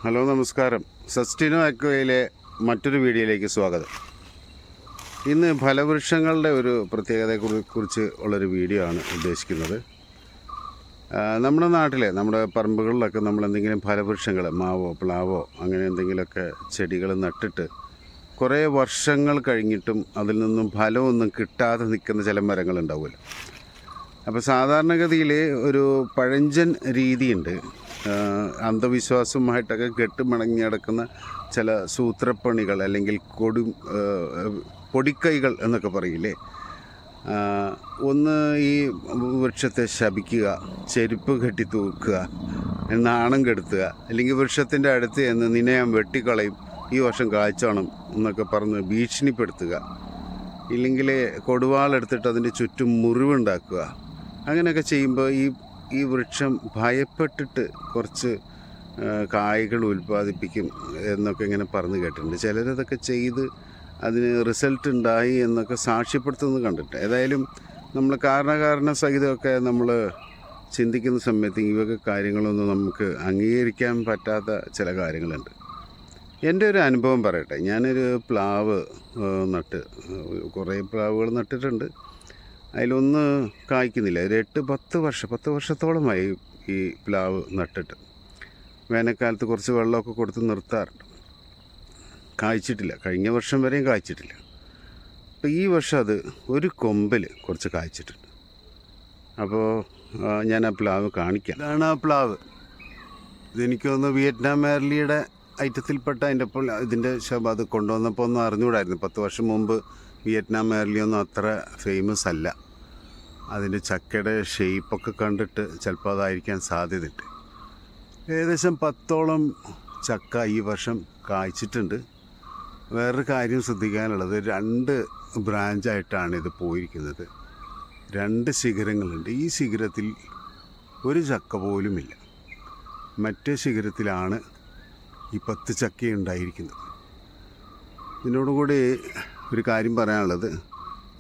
Hello, നമസ്കാരം. സസ്റ്റിനോ അക്വയിലെ മറ്റൊരു വീഡിയോയിലേക്ക് സ്വാഗതം. ഇന്ന് ഫലവൃക്ഷങ്ങളുടെ ഒരു പ്രത്യേകതയെക്കുറിച്ച് ഉള്ളൊരു വീഡിയോ ആണ് ഉദ്ദേശിക്കുന്നത്. നമ്മുടെ നാട്ടിലെ നമ്മുടെ പറമ്പുകളിലൊക്കെ നമ്മൾ എന്തെങ്കിലും ഫലവൃക്ഷങ്ങൾ, മാവോ പ്ലാവോ അങ്ങനെ എന്തെങ്കിലുമൊക്കെ ചെടികൾ നട്ടിട്ട് കുറേ വർഷങ്ങൾ കഴിഞ്ഞിട്ടും അതിൽ നിന്നും ഫലമൊന്നും കിട്ടാതെ നിൽക്കുന്ന ചില മരങ്ങളുണ്ടാവുമല്ലോ. അപ്പോൾ സാധാരണഗതിയിൽ ഒരു പഴഞ്ചൻ രീതിയുണ്ട്. അന്ധവിശ്വാസവുമായിട്ടൊക്കെ കെട്ടുമണങ്ങി കിടക്കുന്ന ചില സൂത്രപ്പണികൾ അല്ലെങ്കിൽ പൊടിക്കൈകൾ എന്നൊക്കെ പറയില്ലേ. ഒന്ന് ഈ വൃക്ഷത്തെ ശപിക്കുക, ചെരുപ്പ് കെട്ടി തൂക്കുക, നാണം കെടുത്തുക, അല്ലെങ്കിൽ വൃക്ഷത്തിൻ്റെ അടുത്ത് എന്ന് നിന്നെ ഞാൻ വെട്ടിക്കളയും, ഈ വർഷം കായ്ച്ചോണം എന്നൊക്കെ പറഞ്ഞ് ഭീഷണിപ്പെടുത്തുക, ഇല്ലെങ്കിൽ കൊടുവാളെടുത്തിട്ട് അതിൻ്റെ ചുറ്റും മുറിവുണ്ടാക്കുക. അങ്ങനെയൊക്കെ ചെയ്യുമ്പോൾ ഈ വൃക്ഷം ഭയപ്പെട്ടിട്ട് കുറച്ച് കായ്കൾ ഉൽപ്പാദിപ്പിക്കും എന്നൊക്കെ ഇങ്ങനെ പറഞ്ഞു കേട്ടിട്ടുണ്ട്. ചിലരതൊക്കെ ചെയ്ത് അതിന് റിസൾട്ട് ഉണ്ടായി എന്നൊക്കെ സാക്ഷ്യപ്പെടുത്തുന്നത് കണ്ടിട്ട്. ഏതായാലും നമ്മൾ കാരണ സഹിതമൊക്കെ നമ്മൾ ചിന്തിക്കുന്ന സമയത്ത് ഇവയൊക്കെ കാര്യങ്ങളൊന്നും നമുക്ക് അംഗീകരിക്കാൻ പറ്റാത്ത ചില കാര്യങ്ങളുണ്ട്. എൻ്റെ ഒരു അനുഭവം പറയട്ടെ. ഞാനൊരു പ്ലാവ് കുറേ പ്ലാവുകൾ നട്ടിട്ടുണ്ട്. അതിലൊന്ന് കായ്ക്കുന്നില്ല. ഒരു 10 വർഷത്തോളമായി ഈ പ്ലാവ് നട്ടിട്ട്. വേനൽക്കാലത്ത് കുറച്ച് വെള്ളമൊക്കെ കൊടുത്ത് നിർത്താറുണ്ട്. കായ്ച്ചിട്ടില്ല. കഴിഞ്ഞ വർഷം വരെയും കായ്ച്ചിട്ടില്ല. അപ്പോൾ ഈ വർഷം അത് ഒരു കൊമ്പിൽ കുറച്ച് കായ്ച്ചിട്ടുണ്ട്. അപ്പോൾ ഞാൻ ആ പ്ലാവ് കാണിക്കാം. ഇതാണ് ആ പ്ലാവ്. ഇതെനിക്ക് തോന്നുന്നു വിയറ്റ്നാം മേർലിയുടെ ഐറ്റത്തിൽപ്പെട്ട ഇതിൻ്റെ ശബ അത് കൊണ്ടുവന്നപ്പോൾ ഒന്നും അറിഞ്ഞുകൂടായിരുന്നു. 10 വർഷം മുമ്പ് വിയറ്റ്നാം മേർലിയൊന്നും അത്ര ഫേമസ് അല്ല. അതിൻ്റെ ചക്കയുടെ ഷേപ്പൊക്കെ കണ്ടിട്ട് ചിലപ്പോൾ അതായിരിക്കാൻ സാധ്യതയുണ്ട്. ഏകദേശം 10ഓളം ചക്ക ഈ വർഷം കായ്ച്ചിട്ടുണ്ട്. വേറൊരു കാര്യം ശ്രദ്ധിക്കാനുള്ളത്, 2 ബ്രാഞ്ചായിട്ടാണ് ഇത് പോയിരിക്കുന്നത്. 2 ശിഖരങ്ങളുണ്ട്. ഈ ശിഖരത്തിൽ ഒരു ചക്ക പോലുമില്ല. മറ്റേ ശിഖരത്തിലാണ് ഈ 10 ചക്ക ഉണ്ടായിരിക്കുന്നത്. ഇതിനോടുകൂടി ഒരു കാര്യം പറയാനുള്ളത്,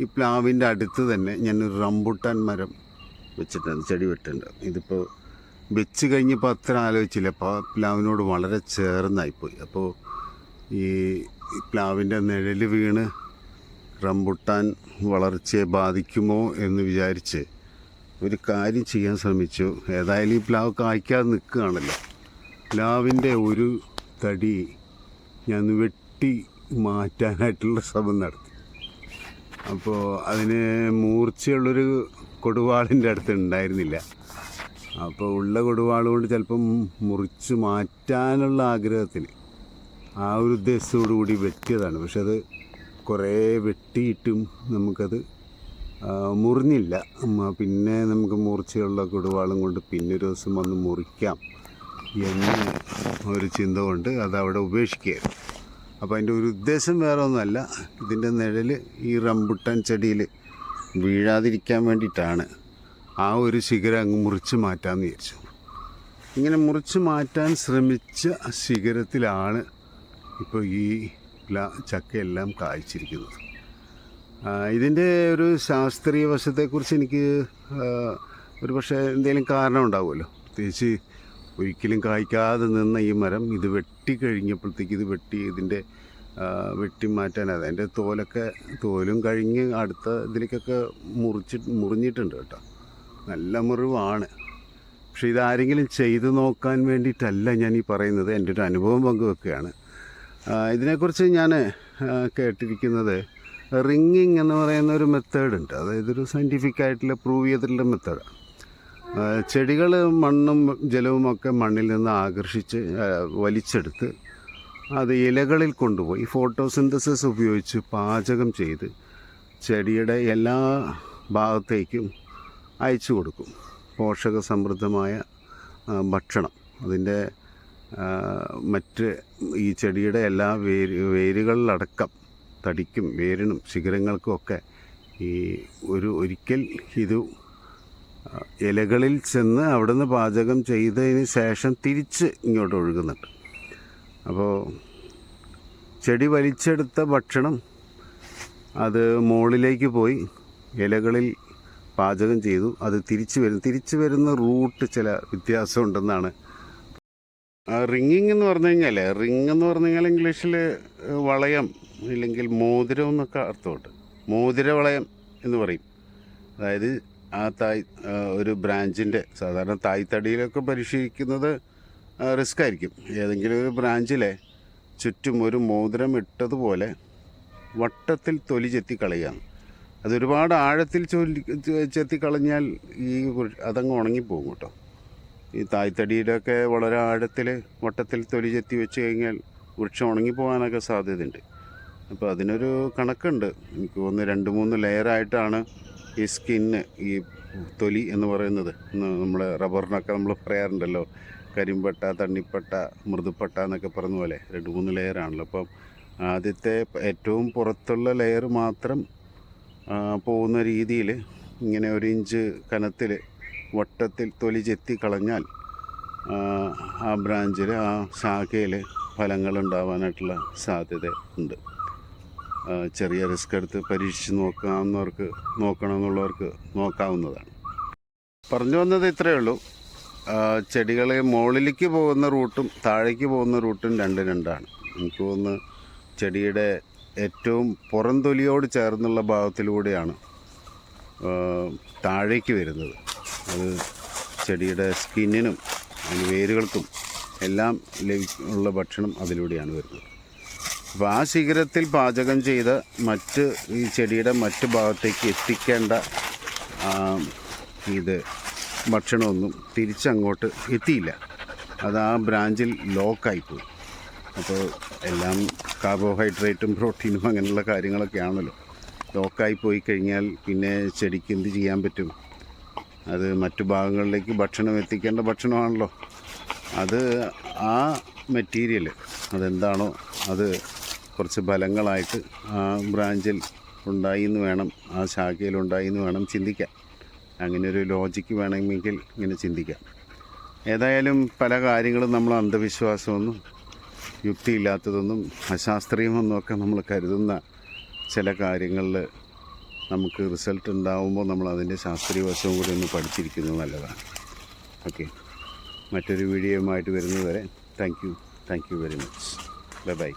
ഈ പ്ലാവിൻ്റെ അടുത്ത് തന്നെ ഞാനൊരു റംബുട്ടാൻ മരം വെച്ചിട്ടുണ്ട്, ചെടി വെച്ചിട്ടുണ്ട്. ഇതിപ്പോൾ വെച്ച് കഴിഞ്ഞപ്പോൾ അത്ര ആലോചിച്ചില്ല. അപ്പോൾ പ്ലാവിനോട് വളരെ ചേർന്നായിപ്പോയി. അപ്പോൾ ഈ പ്ലാവിൻ്റെ നിഴൽ വീണ് റംബുട്ടാൻ വളർച്ചയെ ബാധിക്കുമോ എന്ന് വിചാരിച്ച് ഒരു കാര്യം ചെയ്യാൻ ശ്രമിച്ചു. ഏതായാലും ഈ പ്ലാവ് കായ്ക്കാതെ നിൽക്കുകയാണല്ലോ. പ്ലാവിൻ്റെ ഒരു തടി ഞാൻ വെട്ടി മാറ്റാനായിട്ടുള്ള ശ്രമം നടത്തി. അപ്പോൾ അതിന് മൂർച്ചയുള്ളൊരു കൊടുവാളിൻ്റെ അടുത്ത് ഉണ്ടായിരുന്നില്ല. അപ്പോൾ ഉള്ള കൊടുവാൾ കൊണ്ട് ചിലപ്പം മുറിച്ച് മാറ്റാനുള്ള ആഗ്രഹത്തിന് ആ ഒരു ഉദ്ദേശത്തോടു കൂടി വെട്ടിയതാണ്. പക്ഷെ അത് കുറേ വെട്ടിയിട്ടും നമുക്കത് മുറിഞ്ഞില്ല. പിന്നെ നമുക്ക് മൂർച്ചയുള്ള കൊടുവാളും കൊണ്ട് പിന്നൊരു ദിവസം വന്ന് മുറിക്കാം എന്ന ഒരു ചിന്ത കൊണ്ട് അതവിടെ ഉപേക്ഷിക്കുകയായിരുന്നു. അപ്പോൾ അതിൻ്റെ ഒരു ഉദ്ദേശം വേറെ ഒന്നുമല്ല. ഇതിൻ്റെ നിഴൽ ഈ റംബുട്ടാൻ ചെടിയിൽ വീഴാതിരിക്കാൻ വേണ്ടിയിട്ടാണ് ആ ഒരു ശിഖരം അങ്ങ് മുറിച്ച് മാറ്റാമെന്ന് വിചാരിച്ചു. ഇങ്ങനെ മുറിച്ച് മാറ്റാൻ ശ്രമിച്ച ശിഖരത്തിലാണ് ഇപ്പോൾ ഈ ചക്കയെല്ലാം കായ്ച്ചിരിക്കുന്നത്. ഇതിൻ്റെ ഒരു ശാസ്ത്രീയ വശത്തെക്കുറിച്ച് എനിക്ക് ഒരു പക്ഷേ എന്തെങ്കിലും കാരണം ഉണ്ടാവുമല്ലോ. പ്രത്യേകിച്ച് ഒരിക്കലും കായ്ക്കാതെ നിന്ന ഈ മരം ഇത് വെട്ടിക്കഴിഞ്ഞപ്പോഴത്തേക്ക് ഇതിൻ്റെ വെട്ടി മാറ്റാൻ അതിൻ്റെ തോലും കഴിഞ്ഞ് അടുത്ത ഇതിലേക്കൊക്കെ മുറിഞ്ഞിട്ടുണ്ട് കേട്ടോ. നല്ല മുറിവാണ്. പക്ഷേ ഇതാരെങ്കിലും ചെയ്തു നോക്കാൻ വേണ്ടിയിട്ടല്ല ഞാൻ ഈ പറയുന്നത്. എൻ്റെ ഒരു അനുഭവം പങ്കുവെക്കുകയാണ്. ഇതിനെക്കുറിച്ച് ഞാൻ കേട്ടിരിക്കുന്നത് റിങ്ങിങ് എന്ന് പറയുന്ന ഒരു മെത്തേഡുണ്ട്. അതായത് ഒരു സയൻറ്റിഫിക്കായിട്ടുള്ള പ്രൂവ് ചെയ്തിട്ടുള്ള മെത്തേഡാണ്. ചെടികൾ മണ്ണും ജലവുമൊക്കെ മണ്ണിൽ നിന്ന് ആകർഷിച്ച് വലിച്ചെടുത്ത് അത് ഇലകളിൽ കൊണ്ടുപോയി ഫോട്ടോസിന്തസിസ് ഉപയോഗിച്ച് പാചകം ചെയ്ത് ചെടിയുടെ എല്ലാ ഭാഗത്തേക്കും അയച്ചു കൊടുക്കും. പോഷക സമൃദ്ധമായ ഭക്ഷണം അതിൻ്റെ മറ്റ് ഈ ചെടിയുടെ എല്ലാ വേരുകളിലടക്കം തടിക്കും വേരിനും ശിഖരങ്ങൾക്കുമൊക്കെ ഈ ഒരിക്കൽ ഇത് ഇലകളിൽ ചെന്ന് അവിടുന്ന് പാചകം ചെയ്തതിന് ശേഷം തിരിച്ച് ഇങ്ങോട്ട് ഒഴുകുന്നുണ്ട്. അപ്പോൾ ചെടി വലിച്ചെടുത്ത ഭക്ഷണം അത് മുകളിലേക്ക് പോയി ഇലകളിൽ പാചകം ചെയ്തു. അത് തിരിച്ചു വരുന്ന റൂട്ട് ചില വ്യത്യാസമുണ്ടെന്നാണ് റിങ്ങിങ് എന്ന് പറഞ്ഞു കഴിഞ്ഞാൽ ഇംഗ്ലീഷിൽ വളയം ഇല്ലെങ്കിൽ മോതിരം എന്നൊക്കെ അർത്ഥമുണ്ട്. മോതിര വളയം എന്ന് പറയും. അതായത് ആ ഒരു ബ്രാഞ്ചിൻ്റെ സാധാരണ തായ്തടിയിലൊക്കെ പരിശീലിക്കുന്നത് റിസ്ക് ആയിരിക്കും. ഏതെങ്കിലും ഒരു ബ്രാഞ്ചിലെ ചുറ്റും ഒരു മോതിരം ഇട്ടതുപോലെ വട്ടത്തിൽ തൊലി ചെത്തി കളയുകയാണ്. അതൊരുപാട് ആഴത്തിൽ ചെത്തി കളഞ്ഞാൽ അതങ്ങ് ഉണങ്ങിപ്പോകും കേട്ടോ. ഈ തായ്തടിയിലൊക്കെ വളരെ ആഴത്തിൽ വട്ടത്തിൽ തൊലി ചെത്തി വെച്ച് കഴിഞ്ഞാൽ വൃക്ഷം ഉണങ്ങിപ്പോകാനൊക്കെ സാധ്യതയുണ്ട്. അപ്പോൾ അതിനൊരു കണക്കുണ്ട്. എനിക്ക് തോന്നുന്നു 2-3 ലെയറായിട്ടാണ് ഈ സ്കിന്ന്, ഈ തൊലി എന്ന് പറയുന്നത്. നമ്മൾ റബ്ബറിനൊക്കെ നമ്മൾ പറയാറുണ്ടല്ലോ, കരിമ്പട്ട, തണ്ണിപ്പട്ട, മൃദുപ്പട്ട എന്നൊക്കെ പറഞ്ഞ പോലെ 2-3 ലെയറാണല്ലോ. അപ്പം ആദ്യത്തെ ഏറ്റവും പുറത്തുള്ള ലെയർ മാത്രം പോകുന്ന രീതിയിൽ ഇങ്ങനെ 1 ഇഞ്ച് കനത്തിൽ വട്ടത്തിൽ തൊലി ചെത്തി കളഞ്ഞാൽ ആ ബ്രാഞ്ചിൽ, ആ ശാഖയിൽ ഫലങ്ങൾ ഉണ്ടാവാനായിട്ടുള്ള സാധ്യത ഉണ്ട്. ചെറിയ റിസ്ക് എടുത്ത് പരീക്ഷിച്ച് നോക്കണമെന്നുള്ളവർക്ക് നോക്കാവുന്നതാണ്. പറഞ്ഞു വന്നത് ഇത്രയേ ഉള്ളൂ. ചെടികൾ മുകളിലേക്ക് പോകുന്ന റൂട്ടും താഴേക്ക് പോകുന്ന റൂട്ടും രണ്ടാണ്. എനിക്ക് തോന്നുന്നു ചെടിയുടെ ഏറ്റവും പുറം തൊലിയോട് ചേർന്നുള്ള ഭാഗത്തിലൂടെയാണ് താഴേക്ക് വരുന്നത്. അത് ചെടിയുടെ സ്കിന്നിനും അതിന് വേരുകൾക്കും എല്ലാം ഉള്ള ഭക്ഷണം അതിലൂടെയാണ് വരുന്നത്. അപ്പോൾ ആ ശിഖരത്തിൽ പാചകം ചെയ്ത ഈ ചെടിയുടെ മറ്റ് ഭാഗത്തേക്ക് എത്തിക്കേണ്ട ഭക്ഷണമൊന്നും തിരിച്ചങ്ങോട്ട് എത്തിയില്ല. അത് ആ ബ്രാഞ്ചിൽ ലോക്കായിപ്പോയി. അപ്പോൾ എല്ലാം കാർബോഹൈഡ്രേറ്റും പ്രോട്ടീനും അങ്ങനെയുള്ള കാര്യങ്ങളൊക്കെ ആണല്ലോ. ലോക്കായി പോയി കഴിഞ്ഞാൽ പിന്നെ ചെടിക്ക് എന്ത് ചെയ്യാൻ പറ്റും? അത് മറ്റു ഭാഗങ്ങളിലേക്ക് ഭക്ഷണം എത്തിക്കേണ്ട ഭക്ഷണമാണല്ലോ. അത് ആ മെറ്റീരിയൽ അതെന്താണോ അത് കുറച്ച് ഫലങ്ങളായിട്ട് ആ ബ്രാഞ്ചിൽ ഉണ്ടായിന്ന് വേണം, ആ ശാഖയിൽ ഉണ്ടായിന്ന് വേണം ചിന്തിക്കാൻ. അങ്ങനെ ഒരു ലോജിക്ക് വേണമെങ്കിൽ ഇങ്ങനെ ചിന്തിക്കാം. ഏതായാലും പല കാര്യങ്ങളും നമ്മൾ അന്ധവിശ്വാസമൊന്നും യുക്തിയില്ലാത്തതൊന്നും അശാസ്ത്രീയമെന്നൊക്കെ നമ്മൾ കരുതുന്ന ചില കാര്യങ്ങളിൽ നമുക്ക് റിസൾട്ട് ഉണ്ടാകുമ്പോൾ നമ്മൾ അതിൻ്റെ ശാസ്ത്രീയ വശവും കൂടി ഒന്ന് പഠിച്ചിരിക്കുന്നത് നല്ലതാണ്. ഓക്കെ, മറ്റൊരു വീഡിയോയുമായിട്ട് വരുന്നത് വരെ thank you very much. By.